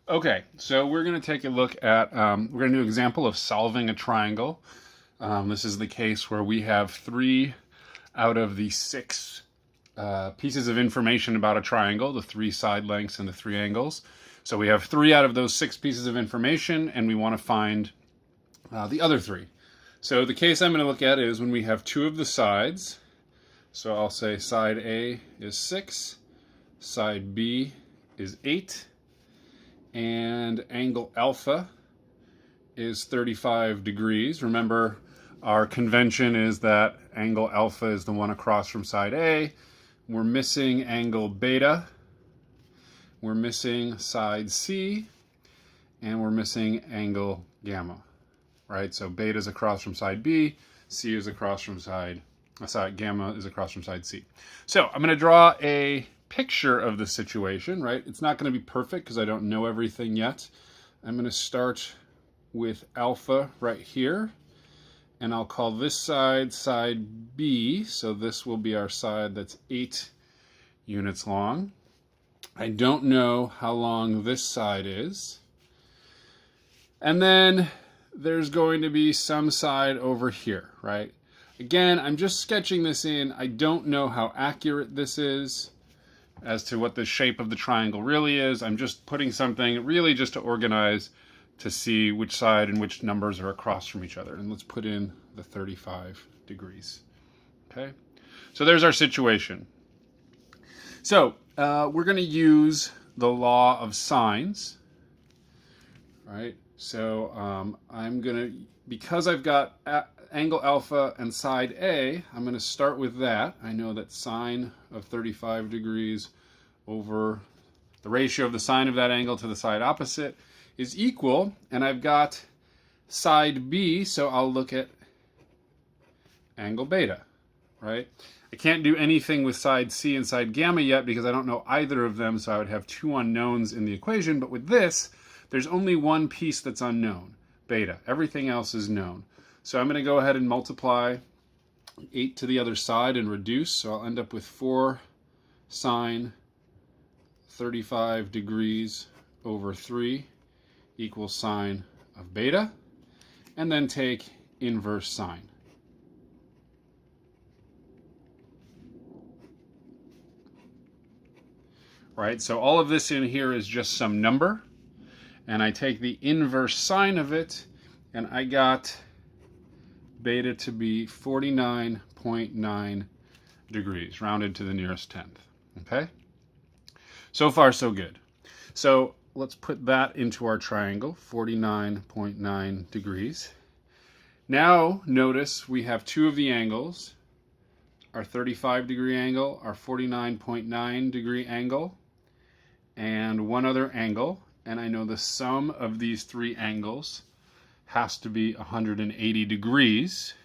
Okay, so we're going to take a look at, we're going to do an example of solving a triangle. This is the case where we have 3 out of the 6 pieces of information about a triangle, the 3 side lengths and the 3 angles. So we have 3 out of those 6 pieces of information, and we want to find the other 3. So the case I'm going to look at is when we have 2 of the sides. So I'll say side A is 6, side B is 8, and angle alpha is 35 degrees. Remember, our convention is that angle alpha is the one across from side A. We're missing angle beta. We're missing side C. And we're missing angle gamma, right? So beta is across from side B. C is across from side gamma is across from side C. So I'm going to draw a picture of the situation, right? It's not going to be perfect because I don't know everything yet. I'm going to start with alpha right here, and I'll call this side side B, so this will be our side that's 8 units long. I don't know how long this side is. And then there's going to be some side over here, right? Again, I'm just sketching this in. I don't know how accurate this is as to what the shape of the triangle really is. I'm just putting something really just to organize to see which side and which numbers are across from each other. And let's put in the 35 degrees. Okay, so there's our situation. So we're going to use the law of sines, right? So I'm going to, because I've got angle alpha and side A, I'm going to start with that. I know that sine of 35 degrees over the ratio of the sine of that angle to the side opposite is equal, and I've got side B, so I'll look at angle beta, right? I can't do anything with side C and side gamma yet because I don't know either of them, so I would have 2 unknowns in the equation, but with this, there's only one piece that's unknown, beta. Everything else is known. So I'm going to go ahead and multiply 8 to the other side and reduce. So I'll end up with 4 sine 35 degrees over 3 equals sine of beta. And then take inverse sine. Right, so all of this in here is just some number. And I take the inverse sine of it, and I got beta to be 49.9 degrees, rounded to the nearest tenth. Okay? So far, so good. So let's put that into our triangle, 49.9 degrees. Now, notice we have 2 of the angles, our 35 degree angle, our 49.9 degree angle, and one other angle. And I know the sum of these 3 angles has to be 180 degrees,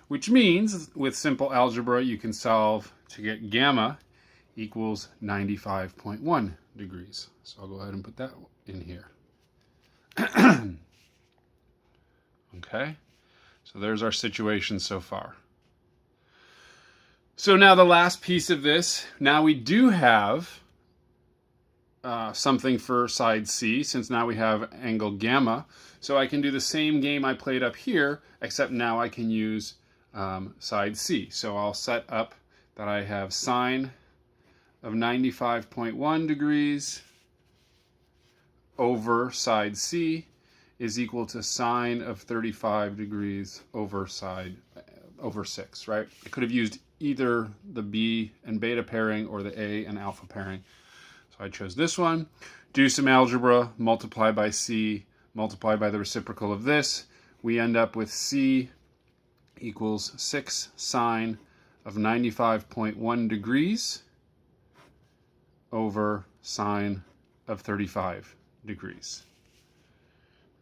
which means with simple algebra you can solve to get gamma equals 95.1 degrees. So I'll go ahead and put that in here. Okay, so there's our situation so far. So now the last piece of this, now we do have something for side C, since now we have angle gamma. So I can do the same game I played up here, except now I can use side C. So I'll set up that I have sine of 95.1 degrees over side C is equal to sine of 35 degrees over 6, right? I could have used either the B and beta pairing or the A and alpha pairing. I chose this one, do some algebra, multiply by C, multiply by the reciprocal of this. We end up with C equals 6 sine of 95.1 degrees over sine of 35 degrees.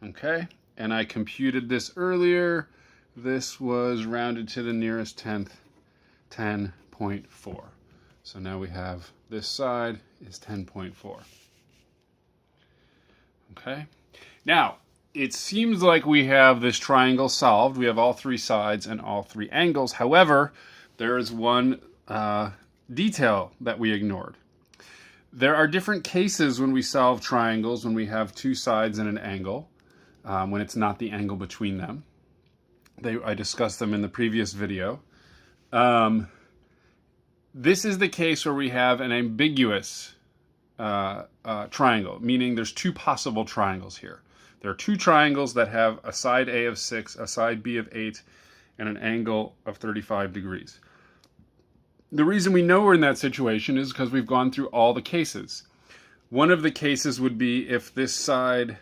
Okay, and I computed this earlier. This was rounded to the nearest tenth, 10.4. So now we have this side is 10.4. Okay. Now, it seems like we have this triangle solved. We have all 3 sides and all 3 angles. However, there is one detail that we ignored. There are different cases when we solve triangles, when we have two sides and an angle, when it's not the angle between them. I discussed them in the previous video. This is the case where we have an ambiguous triangle, meaning there's two possible triangles here. There are two triangles that have a side A of 6, a side B of 8, and an angle of 35 degrees. The reason we know we're in that situation is because we've gone through all the cases. One of the cases would be if this side,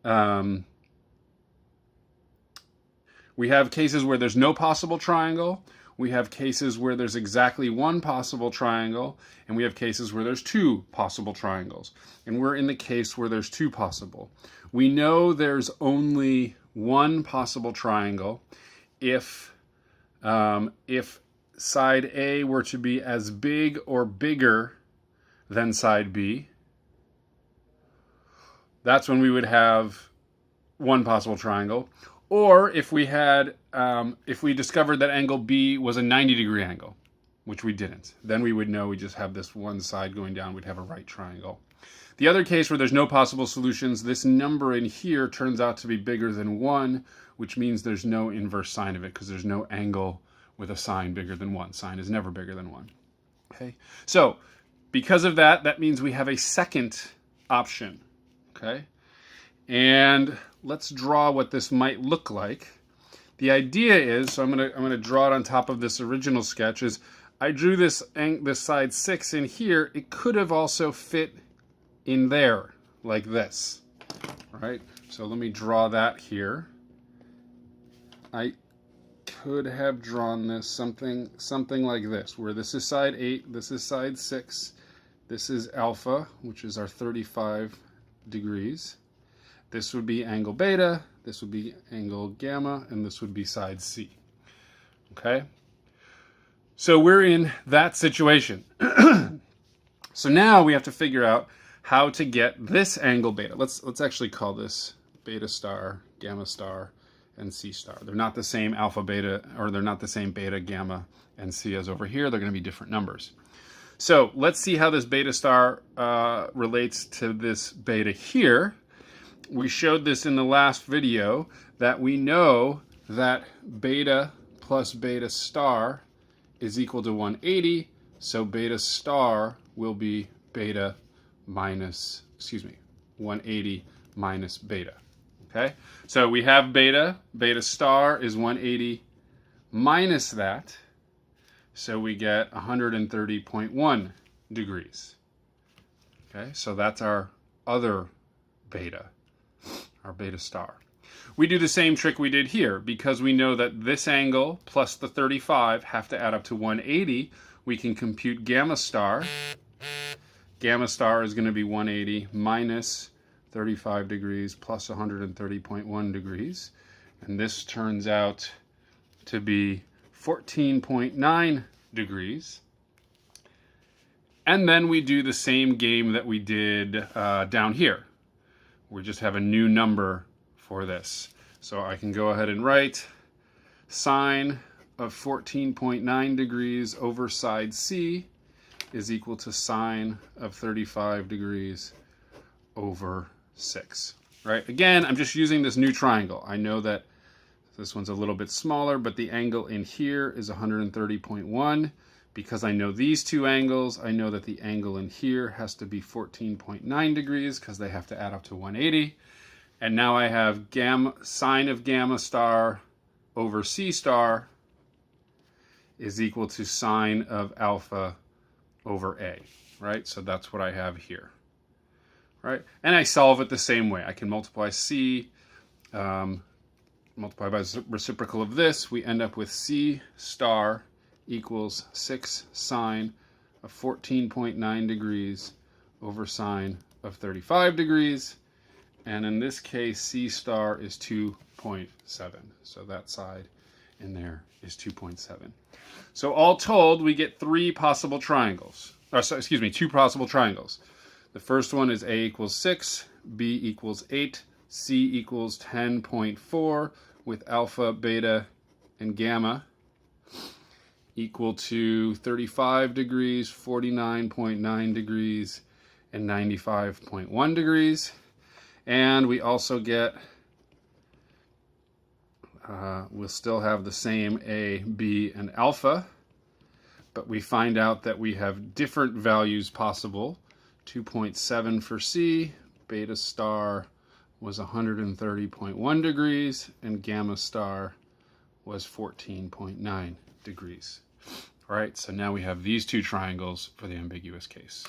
we have cases where there's no possible triangle, we have cases where there's exactly one possible triangle, and we have cases where there's two possible triangles. And we're in the case where there's two possible. We know there's only one possible triangle if side A were to be as big or bigger than side B. That's when we would have one possible triangle. Or if we had, if we discovered that angle B was a 90-degree angle, which we didn't, then we would know we just have this one side going down, we'd have a right triangle. The other case where there's no possible solutions, this number in here turns out to be bigger than 1, which means there's no inverse sine of it because there's no angle with a sine bigger than 1. Sine is never bigger than 1. Okay, so because of that, that means we have a second option. Okay, and let's draw what this might look like. The idea is, so I'm gonna draw it on top of this original sketch, is I drew this side 6 in here. It could have also fit in there like this, right? So let me draw that here. I could have drawn this something like this, where this is side 8, this is side 6, this is alpha, which is our 35 degrees. This would be angle beta, this would be angle gamma, and this would be side C. Okay? So we're in that situation. So now we have to figure out how to get this angle beta. Let's actually call this beta star, gamma star, and C star. They're not the same alpha beta, or they're not the same beta, gamma, and C as over here. They're going to be different numbers. So let's see how this beta star relates to this beta here. We showed this in the last video that we know that beta plus beta star is equal to 180. So beta star will be beta minus, 180 minus beta. Okay, so we have beta. Beta star is 180 minus that. So we get 130.1 degrees. Okay, so that's our other beta, our beta star. We do the same trick we did here. Because we know that this angle plus the 35 have to add up to 180, we can compute gamma star. Gamma star is going to be 180 minus 35 degrees plus 130.1 degrees. And this turns out to be 14.9 degrees. And then we do the same game that we did down here. We just have a new number for this. So I can go ahead and write sine of 14.9 degrees over side C is equal to sine of 35 degrees over 6. Right? Again, I'm just using this new triangle. I know that this one's a little bit smaller, but the angle in here is 130.1. Because I know these two angles, I know that the angle in here has to be 14.9 degrees because they have to add up to 180. And now I have sine of gamma star over C star is equal to sine of alpha over A, right? So that's what I have here, right? And I solve it the same way. I can multiply C, multiply by the reciprocal of this. We end up with C star equals 6 sine of 14.9 degrees over sine of 35 degrees. And in this case, C star is 2.7. So that side in there is 2.7. So all told, we get two possible triangles. The first one is A equals 6, B equals 8, C equals 10.4 with alpha, beta, and gamma. equal to 35 degrees, 49.9 degrees, and 95.1 degrees. And we also get, we'll still have the same A, B, and alpha, but we find out that we have different values possible. 2.7 for C, beta star was 130.1 degrees, and gamma star was 14.9 degrees. All right, so now we have these two triangles for the ambiguous case.